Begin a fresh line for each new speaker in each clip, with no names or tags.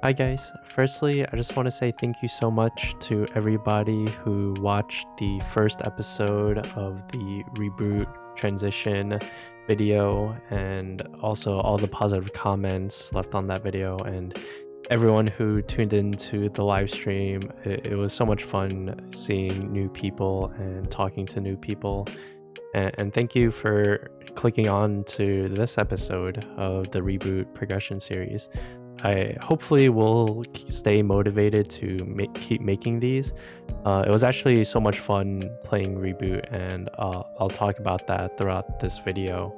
Hi guys, firstly I just want to say thank you so much to everybody who watched the first episode of the reboot transition video, and also all the positive comments left on that video, and everyone who tuned into the live stream. It was so much fun seeing new people and talking to new people, and thank you for clicking on to this episode of the reboot progression series. I hopefully will stay motivated to keep making these. It was actually so much fun playing Reboot, and I'll talk about that throughout this video.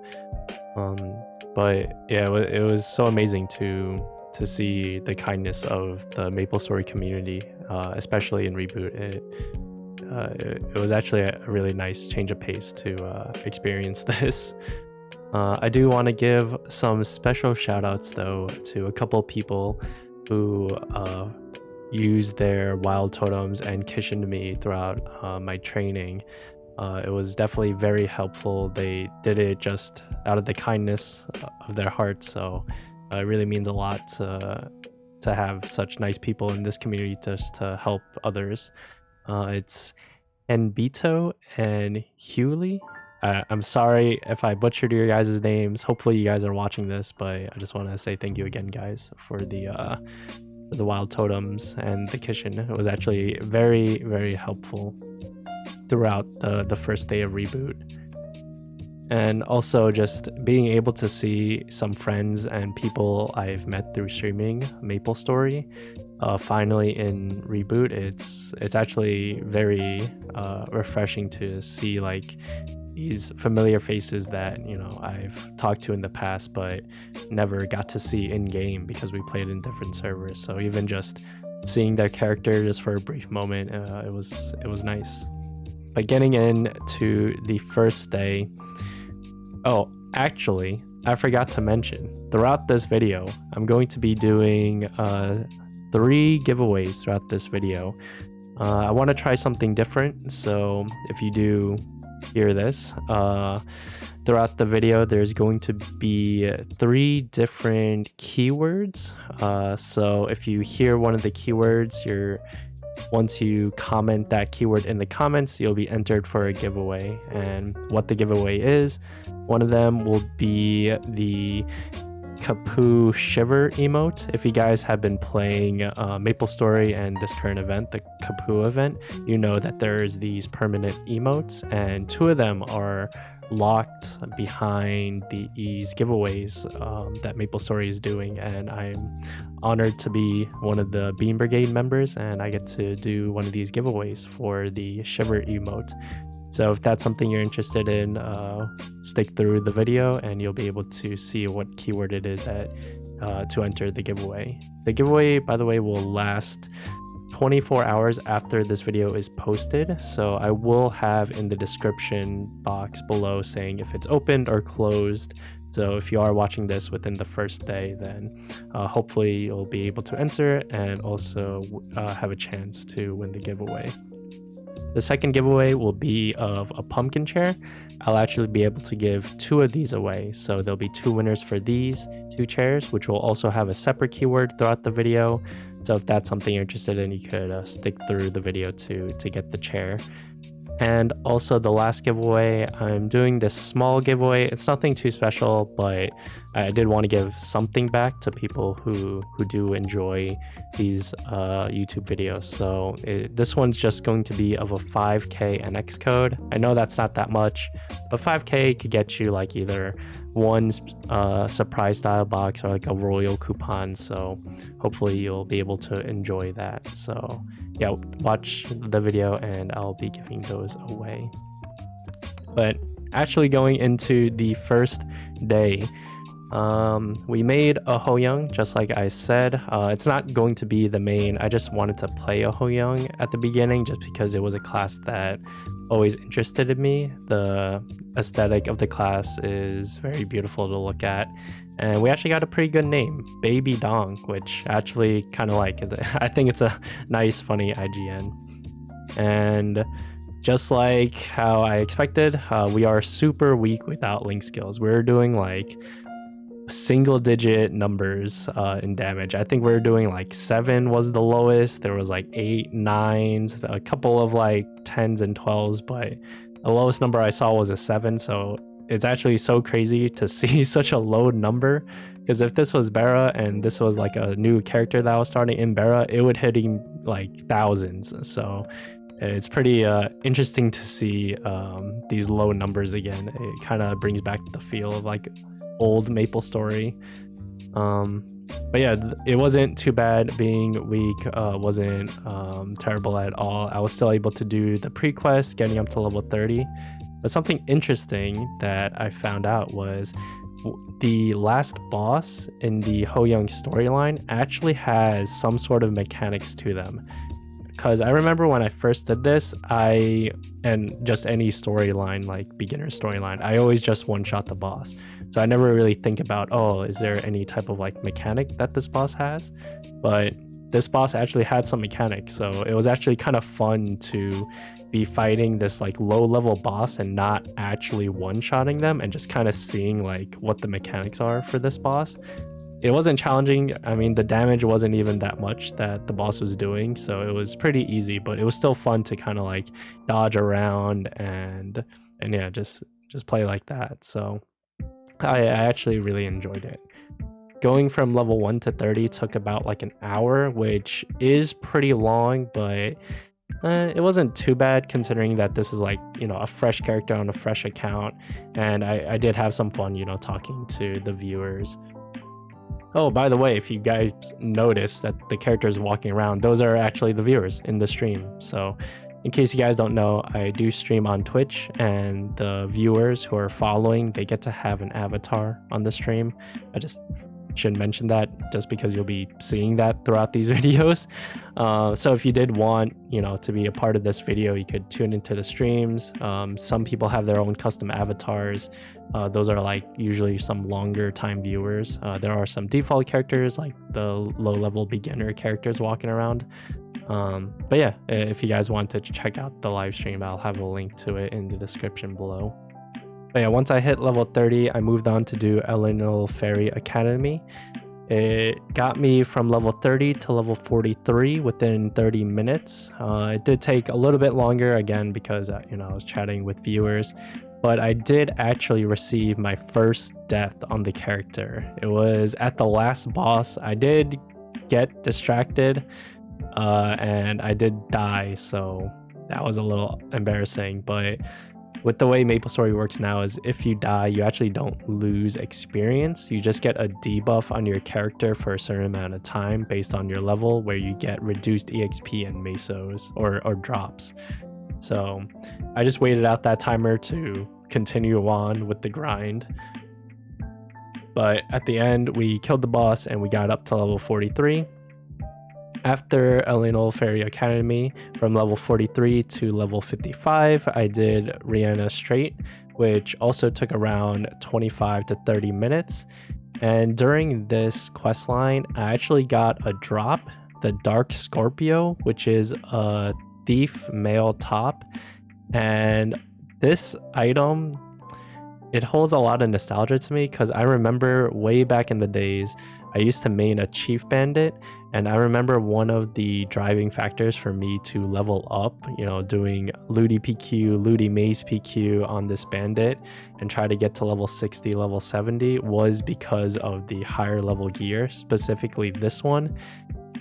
But yeah, it was so amazing to see the kindness of the MapleStory community, especially in Reboot. It was actually a really nice change of pace to experience this. I do want to give some special shout outs though to a couple people who used their wild totems and kishened me throughout my training. It was definitely very helpful. They did it just out of the kindness of their hearts, so it really means a lot to have such nice people in this community just to help others. It's Enbito and Hewley. I'm sorry if I butchered your guys' names. Hopefully you guys are watching this, but I just want to say thank you again, guys, for the wild totems and the kitchen. It was actually very, very helpful throughout the first day of Reboot. And also just being able to see some friends and people I've met through streaming MapleStory finally in Reboot. It's actually very refreshing to see like these familiar faces that I've talked to in the past but never got to see in game because we played in different servers. So even just seeing their character just for a brief moment, it was nice. But getting into the first day, oh, actually I forgot to mention, throughout this video I'm going to be doing 3 giveaways throughout this video. I want to try something different, so if you do hear this throughout the video, there's going to be 3 different keywords. So if you hear one of the keywords, once you comment that keyword in the comments, you'll be entered for a giveaway. And what the giveaway is, one of them will be the CAPOO Shiver emote. If you guys have been playing MapleStory and this current event, the CAPOO event, you know that there's these permanent emotes, and 2 of them are locked behind these giveaways that MapleStory is doing, and I'm honored to be one of the Bean Brigade members, and I get to do one of these giveaways for the Shiver emote. So if that's something you're interested in, stick through the video and you'll be able to see what keyword it is that to enter the giveaway. The giveaway, by the way, will last 24 hours after this video is posted. So I will have in the description box below saying if it's opened or closed. So if you are watching this within the first day, then hopefully you'll be able to enter and also have a chance to win the giveaway. The second giveaway will be of a pumpkin chair. I'll actually be able to give 2 of these away. So there'll be 2 winners for these 2 chairs, which will also have a separate keyword throughout the video. So if that's something you're interested in, you could stick through the video to get the chair. And also the last giveaway, I'm doing this small giveaway. It's nothing too special, but I did want to give something back to people who do enjoy these YouTube videos. So this one's just going to be of a 5k NX code. I know that's not that much, but 5k could get you like either one surprise style box or like a royal coupon. So hopefully you'll be able to enjoy that. So yeah, watch the video and I'll be giving those away. But actually going into the first day, we made a Hoyoung, just like I said. It's not going to be the main. I just wanted to play a Hoyoung at the beginning just because it was a class that always interested in me. The aesthetic of the class is very beautiful to look at, and we actually got a pretty good name, BabyDong, which actually kind of like it. I think it's a nice, funny IGN. And just like how I expected, we are super weak without link skills. We're doing like single digit numbers in damage. I think we were doing like 7 was the lowest. There was like 8, 9s, a couple of like 10s and 12s, but the lowest number I saw was a 7. So it's actually so crazy to see such a low number, because if this was Bera and this was like a new character that was starting in Bera, it would hitting like thousands. So it's pretty interesting to see these low numbers again. It kind of brings back the feel of like old Maple Story. But yeah, it wasn't too bad. Being weak wasn't terrible at all. I was still able to do the pre-quest, getting up to level 30. But something interesting that I found out was the last boss in the Ho Young storyline actually has some sort of mechanics to them. Because I remember when I first did this, and just any storyline, like beginner storyline, I always just one-shot the boss. So I never really think about, oh, is there any type of like mechanic that this boss has? But this boss actually had some mechanics, so it was actually kind of fun to be fighting this like low-level boss and not actually one-shotting them, and just kind of seeing like what the mechanics are for this boss. It wasn't challenging. I mean, the damage wasn't even that much that the boss was doing, so it was pretty easy, but it was still fun to kind of like dodge around and yeah, just play like that. So I actually really enjoyed it. Going from level 1 to 30 took about like an hour, which is pretty long, but it wasn't too bad considering that this is like, you know, a fresh character on a fresh account, and I did have some fun, you know, talking to the viewers. Oh, by the way, if you guys notice that the characters walking around, those are actually the viewers in the stream. So in case you guys don't know, I do stream on Twitch, and the viewers who are following, they get to have an avatar on the stream. I just should mention that just because you'll be seeing that throughout these videos. So if you did want, you know, to be a part of this video, you could tune into the streams. Some people have their own custom avatars. Those are like usually some longer time viewers. There are some default characters like the low level beginner characters walking around. But yeah, if you guys want to check out the live stream, I'll have a link to it in the description below. But yeah, once I hit level 30, I moved on to do Eleanor Fairy Academy. It got me from level 30 to level 43 within 30 minutes. It did take a little bit longer, again, because you know, I was chatting with viewers. But I did actually receive my first death on the character. It was at the last boss. I did get distracted, and I did die, so that was a little embarrassing. But with the way Maple Story works now is if you die, you actually don't lose experience. You just get a debuff on your character for a certain amount of time based on your level, where you get reduced EXP and mesos or drops. So I just waited out that timer to continue on with the grind. But at the end, we killed the boss and we got up to level 43. After Eleanor Fairy Academy, from level 43 to level 55, I did Rihanna Straight, which also took around 25 to 30 minutes. And during this questline, I actually got a drop, the Dark Scorpio, which is a thief male top. And this item, it holds a lot of nostalgia to me, because I remember way back in the days, I used to main a Chief Bandit, and I remember one of the driving factors for me to level up, you know, doing Looty PQ, Looty Maze PQ on this bandit and try to get to level 60, level 70 was because of the higher level gear, specifically this one.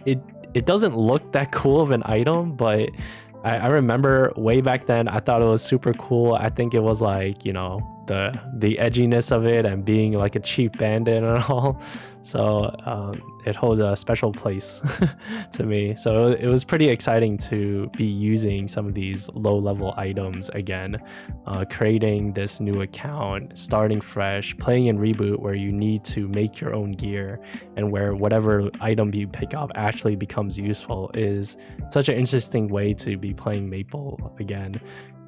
It doesn't look that cool of an item, but I remember way back then, I thought it was super cool. I think it was like, you know, the edginess of it and being like a cheap bandit and all. So it holds a special place to me. So it was pretty exciting to be using some of these low level items again, creating this new account, starting fresh, playing in Reboot where you need to make your own gear, and where whatever item you pick up actually becomes useful, is such an interesting way to be playing Maple again.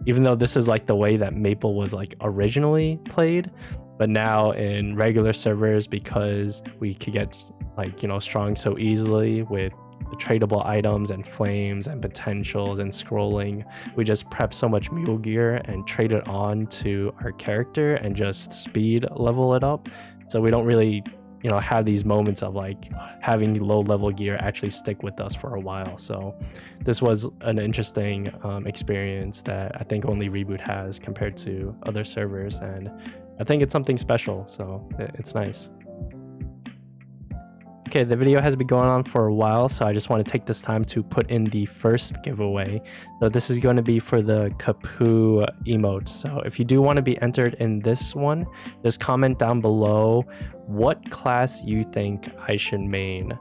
Even though this is like the way that Maple was like originally played, but now in regular servers, because we could get like, you know, strong so easily with tradable items and flames and potentials and scrolling. We just prep so much mule gear and trade it on to our character and just speed level it up. So we don't really, you know, have these moments of like having low level gear actually stick with us for a while. So this was an interesting experience that I think only Reboot has compared to other servers, and I think it's something special, so it's nice. Okay, the video has been going on for a while, so I just want to take this time to put in the first giveaway. So this is going to be for the CAPOO emotes. So if you do want to be entered in this one, just comment down below what class you think I should main.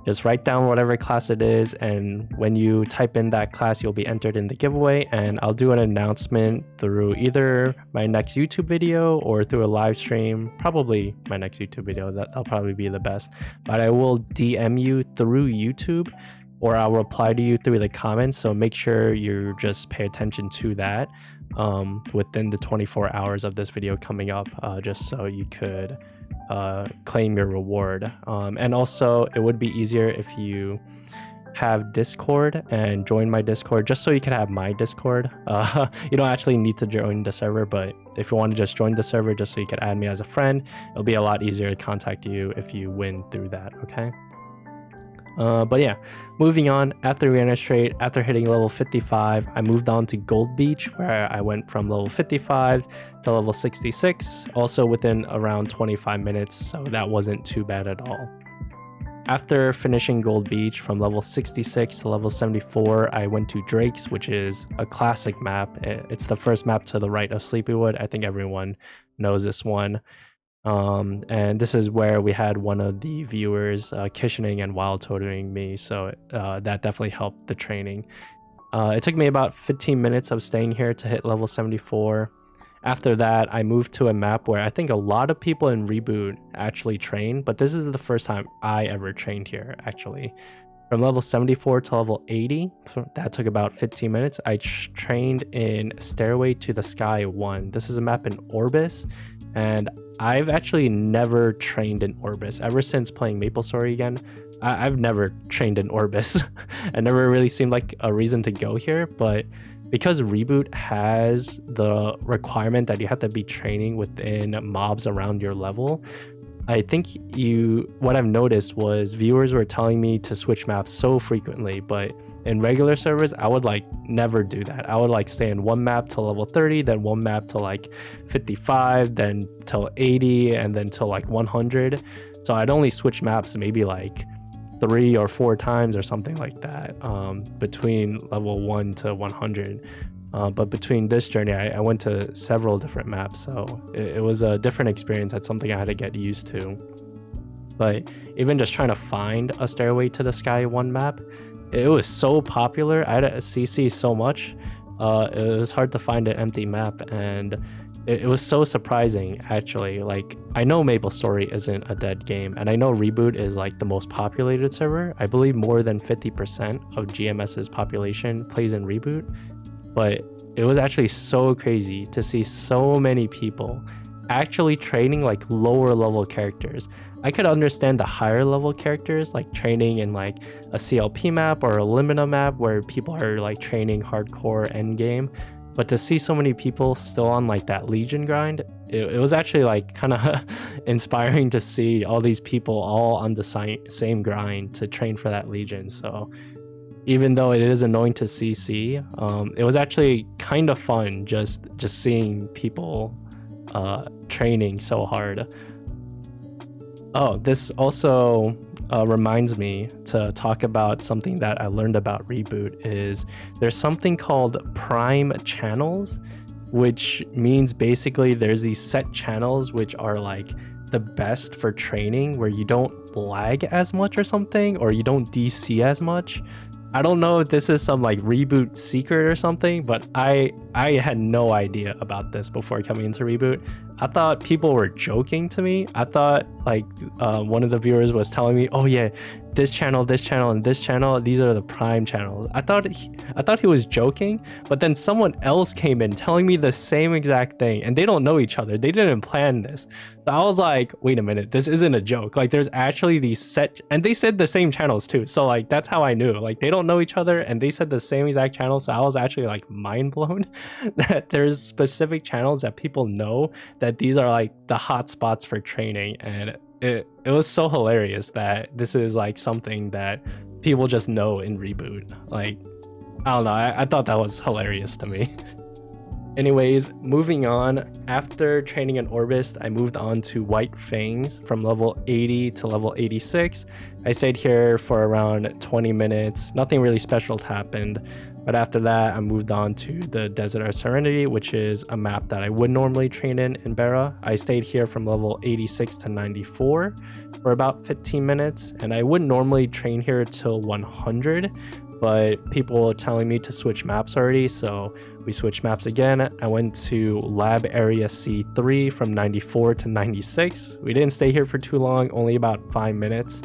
Just write down whatever class it is, and when you type in that class, you'll be entered in the giveaway, and I'll do an announcement through either my next YouTube video or through a live stream. Probably my next YouTube video, that'll probably be the best. But I will DM you through YouTube, or I'll reply to you through the comments, so make sure you just pay attention to that within the 24 hours of this video coming up, just so you could claim your reward. And also it would be easier if you have Discord and join my Discord, just so you can have my Discord. You don't actually need to join the server, but if you want to just join the server just so you can add me as a friend, it'll be a lot easier to contact you if you win through that. Okay. But yeah, moving on, after Reanimator Trade, after hitting level 55, I moved on to Gold Beach, where I went from level 55 to level 66, also within around 25 minutes, so that wasn't too bad at all. After finishing Gold Beach from level 66 to level 74, I went to Drake's, which is a classic map. It's the first map to the right of Sleepywood. I think everyone knows this one. And this is where we had one of the viewers kitchening and wild toteling me, so that definitely helped the training. It took me about 15 minutes of staying here to hit level 74. After that, I moved to a map where I think a lot of people in Reboot actually train, but this is the first time I ever trained here, actually. From level 74 to level 80, that took about 15 minutes. I trained in Stairway to the Sky 1. This is a map in Orbis, and I've actually never trained in Orbis. Ever since playing MapleStory again, I've never trained in Orbis. It never really seemed like a reason to go here, but because Reboot has the requirement that you have to be training within mobs around your level, I think what I've noticed was viewers were telling me to switch maps so frequently, but in regular servers, I would like never do that. I would like stay in one map till level 30, then one map till like 55, then till 80, and then till like 100. So I'd only switch maps maybe like 3 or 4 times or something like that, between level 1 to 100. But between this journey, I went to several different maps, so it was a different experience. That's something I had to get used to. But even just trying to find a Stairway to the Sky 1 map, it was so popular. I had to CC so much. It was hard to find an empty map, and it was so surprising, actually. Like, I know MapleStory isn't a dead game, and I know Reboot is like the most populated server. I believe more than 50% of GMS's population plays in Reboot. But it was actually so crazy to see so many people actually training like lower level characters. I could understand the higher level characters like training in like a CLP map or a Limina map where people are like training hardcore endgame, but to see so many people still on like that Legion grind, it was actually like kind of inspiring to see all these people all on the same grind to train for that Legion. So even though it is annoying to CC, it was actually kind of fun just seeing people training so hard. Oh, this also reminds me to talk about something that I learned about Reboot. Is there's something called prime channels, which means basically there's these set channels which are like the best for training, where you don't lag as much or something, or you don't DC as much. I don't know if this is some like Reboot secret or something, but I had no idea about this before coming into Reboot. I thought people were joking to me. I thought like one of the viewers was telling me, oh yeah, this channel, and this channel, these are the prime channels. I thought he was joking, but then someone else came in telling me the same exact thing, and they don't know each other. They didn't plan this. So I was like, wait a minute, this isn't a joke. Like there's actually these set, and they said the same channels too. So like that's how I knew. Like they don't know each other, and they said the same exact channel. So I was actually like mind blown that there's specific channels that people know that these are like the hot spots for training, and it was so hilarious that this is like something that people just know in Reboot. Like, I don't know, I thought that was hilarious to me. Anyways, moving on, after training in Orbis, I moved on to White Fangs from level 80 to level 86. I stayed here for around 20 minutes. Nothing really special happened. But after that, I moved on to the Desert of Serenity, which is a map that I would normally train in Bera. I stayed here from level 86 to 94 for about 15 minutes, and I would normally train here till 100, but people were telling me to switch maps already, so we switched maps again. I went to Lab Area C3 from 94 to 96. We didn't stay here for too long, only about 5 minutes.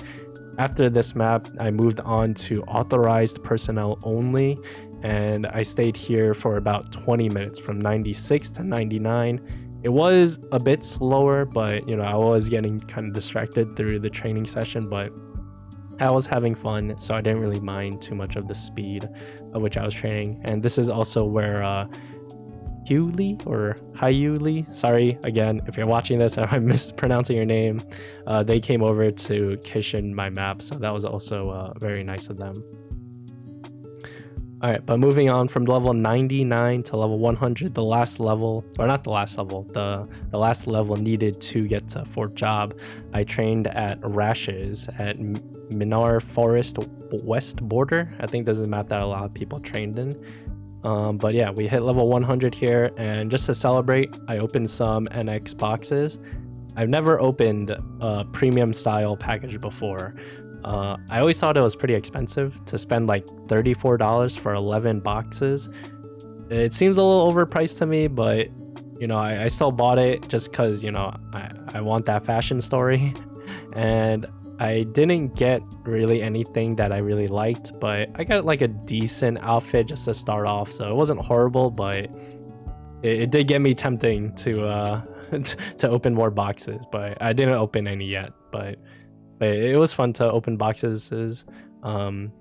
After this map, I moved on to Authorized Personnel Only, and I stayed here for about 20 minutes from 96 to 99. It was a bit slower, but you know, I was getting kind of distracted through the training session, but I was having fun, so I didn't really mind too much of the speed of which I was training. And this is also where Hyuli or Hyuli, sorry again if you're watching this and I'm mispronouncing your name, they came over to Kishin my map, so that was also very nice of them. All right, but moving on from level 99 to level 100, the last level, or not the last level, the last level needed to get to Fort Job, I trained at Rashes at Minar Forest West Border. I think this is a map that a lot of people trained in. But yeah, we hit level 100 here, and just to celebrate, I opened some NX boxes. I've never opened a premium style package before. I always thought it was pretty expensive to spend like $34 for 11 boxes. It seems a little overpriced to me, but you know, I still bought it just because, you know, I want that fashion story. And I didn't get really anything that I really liked, but I got like a decent outfit just to start off, so it wasn't horrible, but it did get me tempting to to open more boxes, but I didn't open any yet. But it was fun to open boxes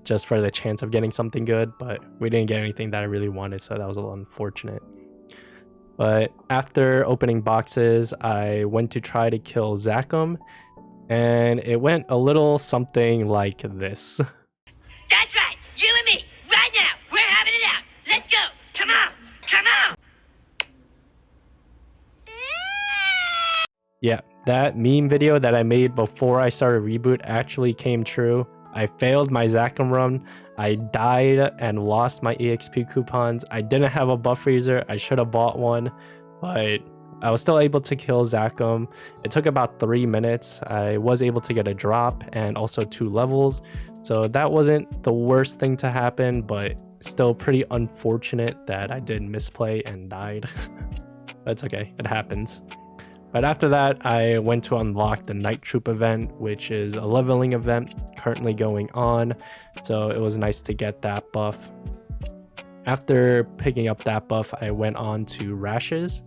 just for the chance of getting something good, but we didn't get anything that I really wanted, so that was a little unfortunate. But after opening boxes, I went to try to kill Zakum, and it went a little something like this.
That's right, you and me, right now, we're having it out. Let's go, come on, come on.
Yeah, that meme video that I made before I started Reboot actually came true. I failed my Zakum run, I died and lost my EXP coupons. I didn't have a buff freezer, I should have bought one, but I was still able to kill Zakum. It took about 3 minutes. I was able to get a drop and also 2 levels, so that wasn't the worst thing to happen, but still pretty unfortunate that I did misplay and died. But it's okay, it happens. But after that, I went to unlock the Night Troop event, which is a leveling event currently going on, so it was nice to get that buff. After picking up that buff, I went on to Rashes.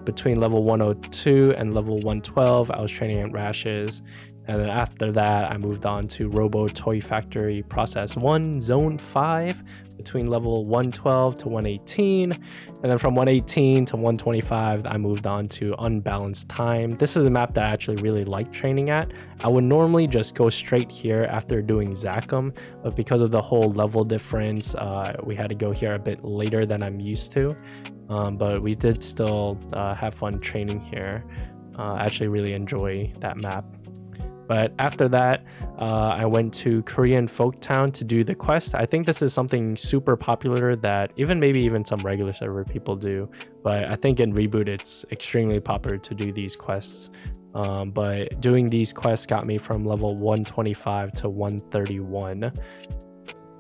Between level 102 and level 112, I was training at Rashes, and then after that, I moved on to Robo Toy Factory Process 1, Zone 5, between level 112 to 118, and then from 118 to 125, I moved on to Unbalanced Time. This is a map that I actually really like training at. I would normally just go straight here after doing Zakum, but because of the whole level difference, we had to go here a bit later than I'm used to. But we did still have fun training here. I actually really enjoy that map. But after that, I went to Korean Folktown to do the quest. I think this is something super popular that even some regular server people do. But I think in Reboot, it's extremely popular to do these quests. But doing these quests got me from level 125 to 131.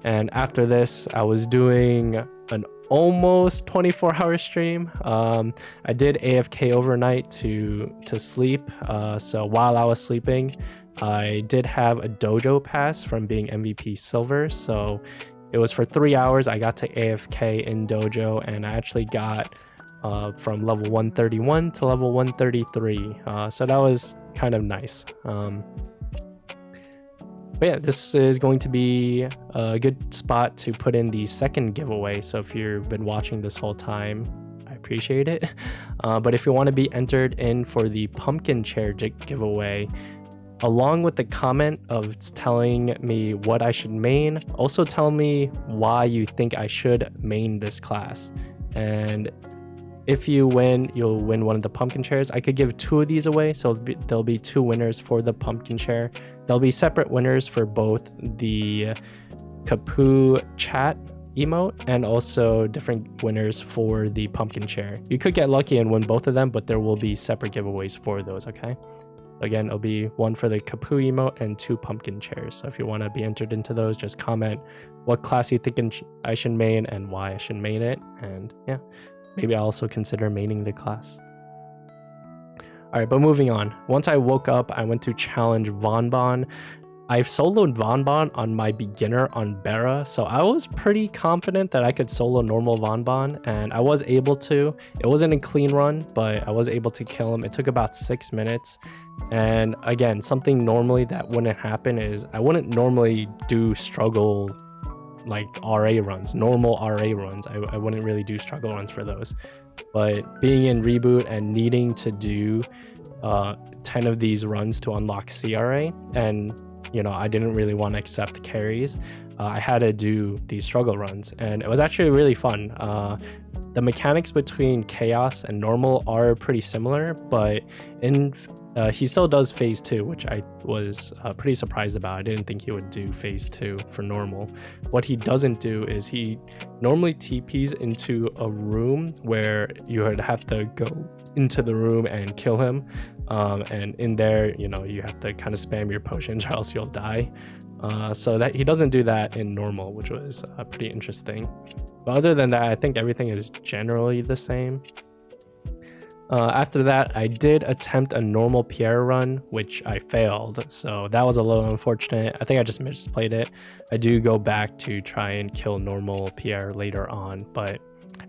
And after this, I was doing an almost 24-hour stream. I did AFK overnight to sleep. So while I was sleeping, I did have a dojo pass from being MVP silver. So it was for 3 hours. I got to AFK in dojo, and I actually got from level 131 to level 133. So that was kind of nice. But yeah, this is going to be a good spot to put in the second giveaway. So if you've been watching this whole time, I appreciate it. But if you want to be entered in for the pumpkin chair giveaway, along with the comment of telling me what I should main, also tell me why you think I should main this class. And if you win, you'll win one of the pumpkin chairs. I could give 2 of these away, so there'll be 2 winners for the pumpkin chair. There'll be separate winners for both the CAPOO chat emote and also different winners for the pumpkin chair. You could get lucky and win both of them, but there will be separate giveaways for those, okay? Again, it'll be 1 for the CAPOO emote and 2 pumpkin chairs. So if you want to be entered into those, just comment what class you think I should main and why I should main it. And yeah, maybe I'll also consider maining the class. Alright, but moving on. Once I woke up, I went to challenge Vonbon. I've soloed Vonbon on my beginner on Bera, so I was pretty confident that I could solo normal Vonbon, and I was able to. It wasn't a clean run, but I was able to kill him. It took about 6 minutes. And again, something normally that wouldn't happen is I wouldn't normally do struggle like RA runs, normal RA runs. I wouldn't really do struggle runs for those. But being in Reboot and needing to do 10 of these runs to unlock CRA, and you know, I didn't really want to accept carries, I had to do these struggle runs, and it was actually really fun. The mechanics between chaos and normal are pretty similar, but in he still does phase 2, which I was pretty surprised about. I didn't think he would do phase 2 for normal. What he doesn't do is he normally TPs into a room where you would have to go into the room and kill him. And in there, you know, you have to kind of spam your potions or else you'll die. So that he doesn't do that in normal, which was pretty interesting. But other than that, I think everything is generally the same. After that, I did attempt a normal Pierre run, which I failed, so that was a little unfortunate. I think I just misplayed it. I do go back to try and kill normal Pierre later on, but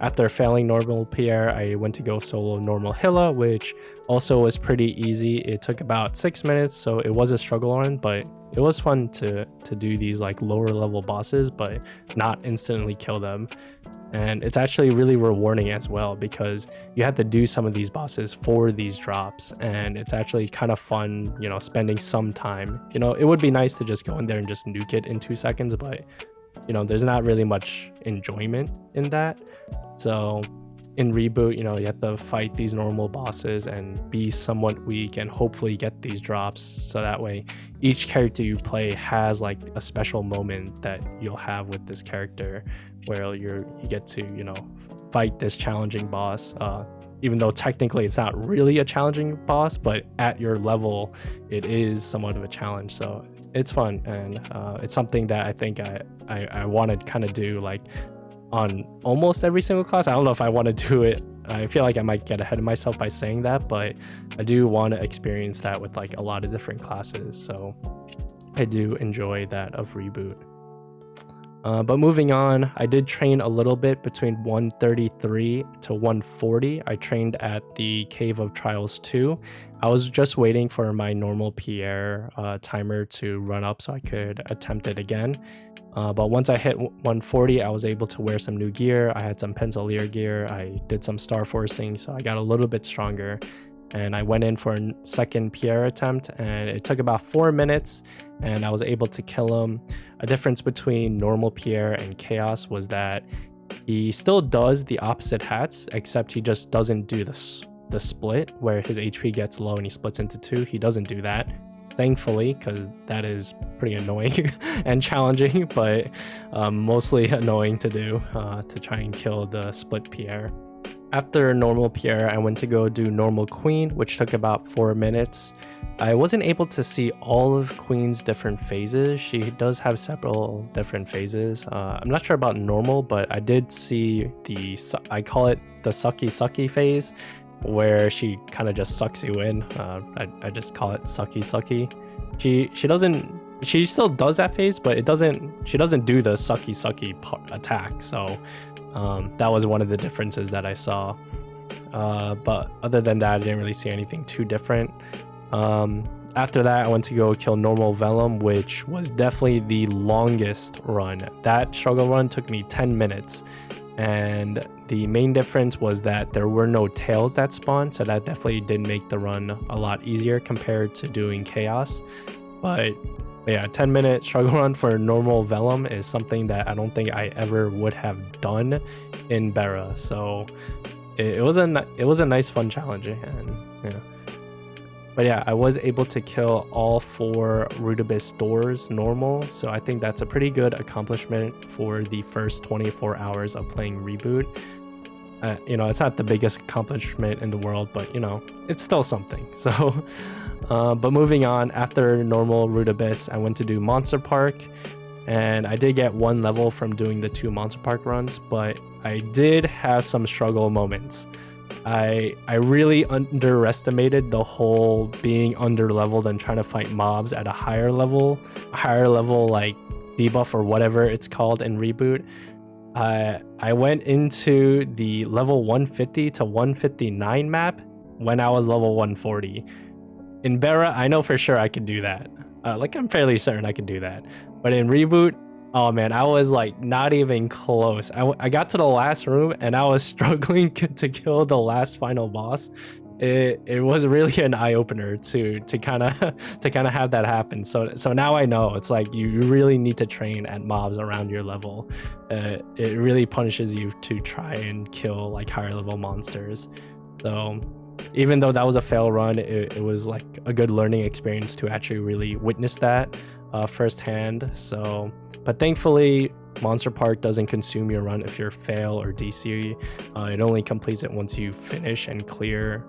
after failing normal Pierre, I went to go solo normal Hilla, which also was pretty easy. It took about 6 minutes, so it was a struggle run, but it was fun to do these like lower level bosses, but not instantly kill them. And it's actually really rewarding as well, because you have to do some of these bosses for these drops, and it's actually kind of fun, you know, spending some time. You know, it would be nice to just go in there and just nuke it in 2 seconds, but you know, there's not really much enjoyment in that. So in Reboot, you know, you have to fight these normal bosses and be somewhat weak and hopefully get these drops, so that way each character you play has like a special moment that you'll have with this character where you get to, you know, fight this challenging boss, even though technically it's not really a challenging boss, but at your level it is somewhat of a challenge. So it's fun, and it's something that I think I want to kind of do like on almost every single class. I don't know if I want to do it. I feel like I might get ahead of myself by saying that, but I do want to experience that with like a lot of different classes. So I do enjoy that of Reboot. But moving on, I did train a little bit between 133 to 140. I trained at the Cave of Trials 2. I was just waiting for my normal Pierre timer to run up so I could attempt it again. But once I hit 140, I was able to wear some new gear. I had some Pencilier gear. I did some star forcing, so I got a little bit stronger. And I went in for a second Pierre attempt, and it took about 4 minutes, and I was able to kill him. A difference between normal Pierre and Chaos was that he still does the opposite hats, except he just doesn't do the split where his HP gets low and he splits into 2. He doesn't do that, thankfully, because that is pretty annoying and challenging, but mostly annoying to do, to try and kill the split Pierre. After normal Pierre, I went to go do normal Queen, which took about 4 minutes. I wasn't able to see all of Queen's different phases. She does have several different phases. I'm not sure about normal, but I did see I call it the sucky phase, where she kind of just sucks you in. I just call it sucky. She still does that phase, but she doesn't do the sucky attack. So that was one of the differences that I saw. But other than that, I didn't really see anything too different. After that, I went to go kill normal Vellum, which was definitely the longest run. That struggle run took me 10 minutes. And the main difference was that there were no tails that spawned, so that definitely did make the run a lot easier compared to doing Chaos. But yeah, 10-minute struggle run for normal Vellum is something that I don't think I ever would have done in Bera. So it was a nice fun challenge, and yeah. But yeah, I was able to kill all 4 Rudibus doors normal, so I think that's a pretty good accomplishment for the first 24 hours of playing Reboot. It's not the biggest accomplishment in the world, but it's still something. So, but moving on, after normal Rudibus, I went to do Monster Park, and I did get 1 level from doing the 2 Monster Park runs, but I did have some struggle moments. I really underestimated the whole being under-leveled and trying to fight mobs at a higher level like debuff or whatever it's called in Reboot. I went into the level 150 to 159 map when I was level 140. In Bera, I know for sure I could do that. I'm fairly certain I could do that. But in Reboot, oh man, I was like not even close. I got to the last room and I was struggling to kill the last final boss. It was really an eye-opener to kind of have that happen. So now I know it's like you really need to train at mobs around your level. It really punishes you to try and kill like higher level monsters. So even though that was a fail run, it was like a good learning experience to actually really witness that firsthand. So, but thankfully, Monster Park doesn't consume your run if you're fail or DC. It only completes it once you finish and clear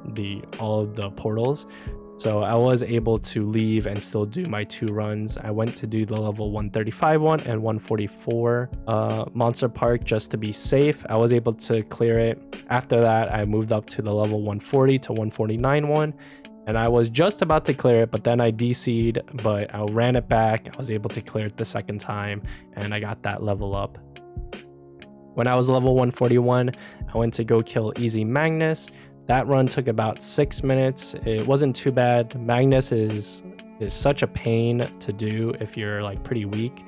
all of the portals. So I was able to leave and still do my 2 runs. I went to do the level 135 one and 144 Monster Park just to be safe. I was able to clear it. After that, I moved up to the level 140 to 149 one. And I was just about to clear it, but then I DC'd, but I ran it back. I was able to clear it the second time, and I got that level up. When I was level 141, I went to go kill Easy Magnus. That run took about 6 minutes. It wasn't too bad. Magnus is such a pain to do if you're like pretty weak.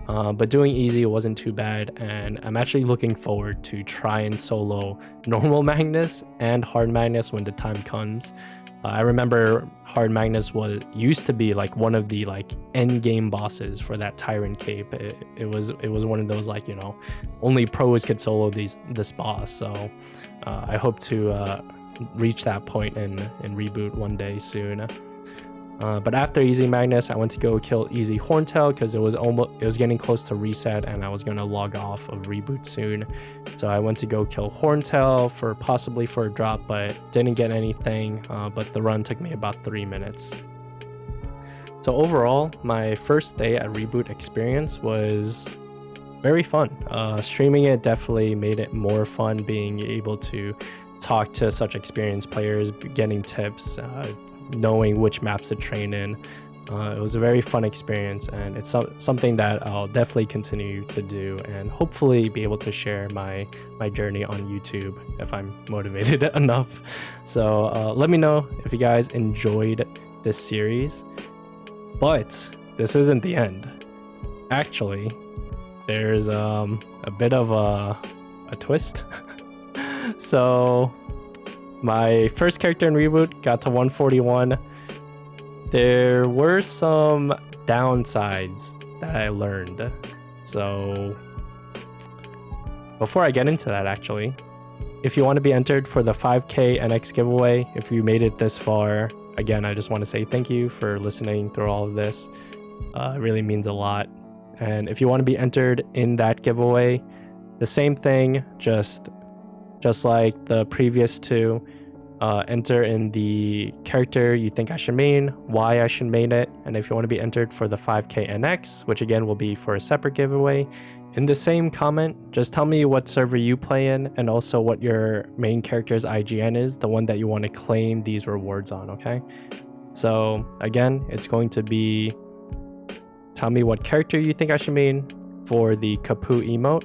But doing easy wasn't too bad, and I'm actually looking forward to try and solo normal Magnus and hard Magnus when the time comes. I remember hard Magnus used to be like one of the like end game bosses for that Tyrant Cape. It was one of those like only pros could solo this boss. So I hope to reach that point in Reboot one day soon. But after Easy Magnus, I went to go kill Easy Horntail because it was getting close to reset and I was gonna log off of Reboot soon. So I went to go kill Horntail possibly for a drop, but didn't get anything. But the run took me about 3 minutes. So overall, my first day at Reboot experience was very fun. Streaming it definitely made it more fun, being able to talk to such experienced players, getting tips, knowing which maps to train in. It was a very fun experience, and it's something that I'll definitely continue to do and hopefully be able to share my journey on YouTube if I'm motivated enough. So let me know if you guys enjoyed this series. But this isn't the end. Actually, there's a bit of a twist. So my first character in Reboot got to 141. There were some downsides that I learned. So before I get into that, actually, if you want to be entered for the 5K NX giveaway, if you made it this far, again, I just want to say thank you for listening through all of this. It really means a lot. And if you want to be entered in that giveaway, the same thing, just just like the previous two. Enter in the character you think I should main, why I should main it, and if you want to be entered for the 5k NX, which again will be for a separate giveaway. In the same comment, just tell me what server you play in and also what your main character's IGN is, the one that you want to claim these rewards on, okay? So again, it's going to be tell me what character you think I should main for the CAPOO emote.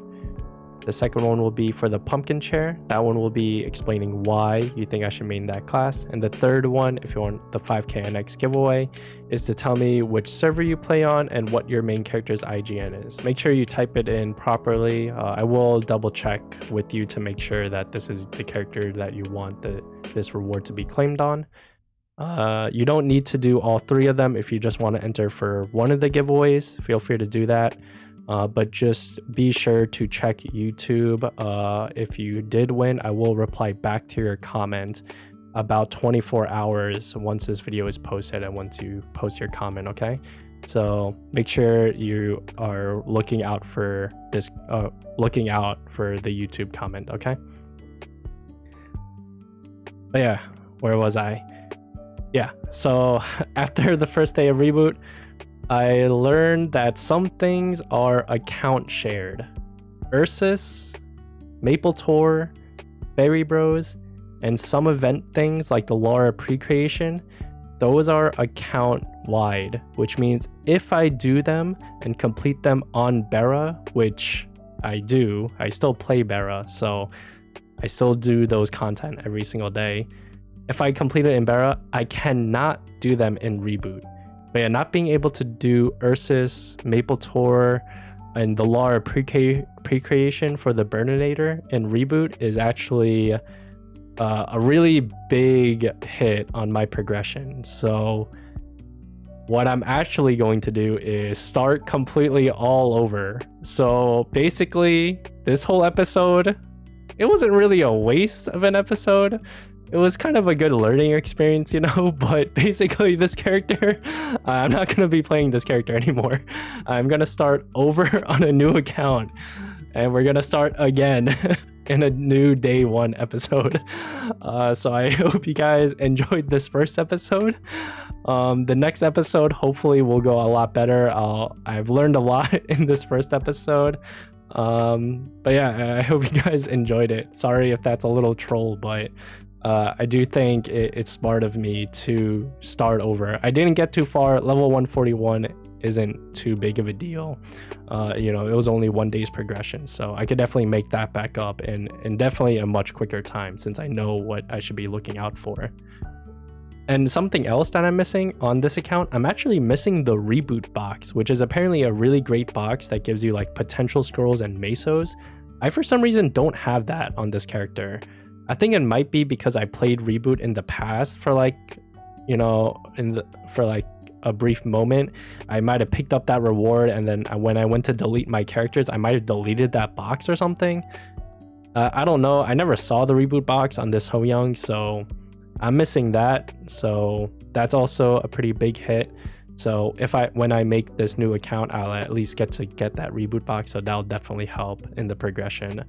The second one will be for the pumpkin chair. That one will be explaining why you think I should main that class. And the third one, if you want the 5k NX giveaway, is to tell me which server you play on and what your main character's IGN is. Make sure you type it in properly. I will double check with you to make sure that this is the character that you want this reward to be claimed on. You don't need to do all three of them. If you just want to enter for one of the giveaways, feel free to do that. But just be sure to check YouTube. If you did win, I will reply back to your comment about 24 hours once this video is posted and once you post your comment, okay? So make sure you are looking out for this, the YouTube comment, okay? But yeah, where was I? Yeah, so after the first day of Reboot, I learned that some things are account shared. Ursus, Maple Tour, Berry Bros, and some event things like the Laura pre-creation, those are account wide, which means if I do them and complete them on Bera, which I do, I still play Bera, so I still do those content every single day. If I complete it in Bera, I cannot do them in Reboot. But yeah, not being able to do Ursus, Maple Tour, and the Laura pre-creation for the Burninator in Reboot is actually a really big hit on my progression. So what I'm actually going to do is start completely all over. So basically, this whole episode, it wasn't really a waste of an episode. It was kind of a good learning experience, you know, but basically this character, I'm not going to be playing this character anymore. I'm going to start over on a new account and we're going to start again in a new day one episode. So I hope you guys enjoyed this first episode. The next episode hopefully will go a lot better. I've learned a lot in this first episode. But yeah, I hope you guys enjoyed it. Sorry if that's a little troll, but I do think it's smart of me to start over. I didn't get too far. Level 141 isn't too big of a deal. You know, it was only 1 day's progression, so I could definitely make that back up in definitely a much quicker time since I know what I should be looking out for. And something else that I'm missing on this account, I'm actually missing the Reboot box, which is apparently a really great box that gives you like potential scrolls and mesos. I for some reason don't have that on this character. I think it might be because I played Reboot in the past for like, you know, for like a brief moment. I might have picked up that reward and then when I went to delete my characters, I might have deleted that box or something. I don't know. I never saw the Reboot box on this Ho-Young, so I'm missing that. So that's also a pretty big hit. So when I make this new account, I'll at least get that Reboot box. So that'll definitely help in the progression.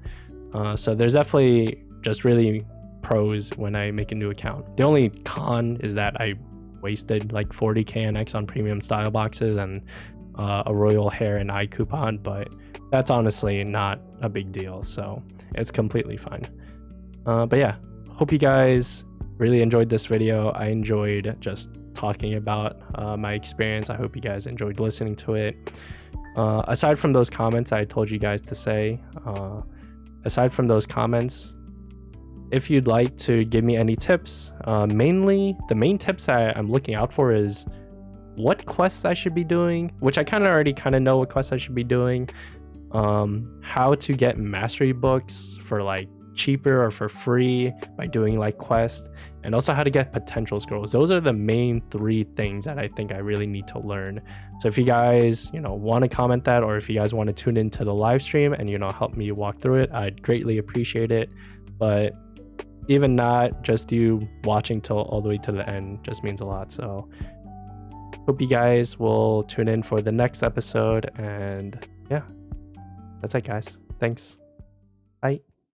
So there's definitely just really pros when I make a new account. The only con is that I wasted like 40k NX on premium style boxes and a royal hair and eye coupon, but that's honestly not a big deal, so it's completely fine. But yeah, hope you guys really enjoyed this video. I enjoyed just talking about my experience. I hope you guys enjoyed listening to it. Aside from those comments I told you guys to say, aside from those comments, if you'd like to give me any tips, mainly the main tips I'm looking out for is what quests I should be doing, which I already know what quests I should be doing, how to get mastery books for like cheaper or for free by doing like quests, and also how to get potential scrolls. Those are the main 3 things that I think I really need to learn. So if you guys, you know, want to comment that, or if you guys want to tune into the live stream and, you know, help me walk through it, I'd greatly appreciate it. But even not, just you watching till all the way to the end just means a lot. So hope you guys will tune in for the next episode, and yeah, that's it guys. Thanks. Bye.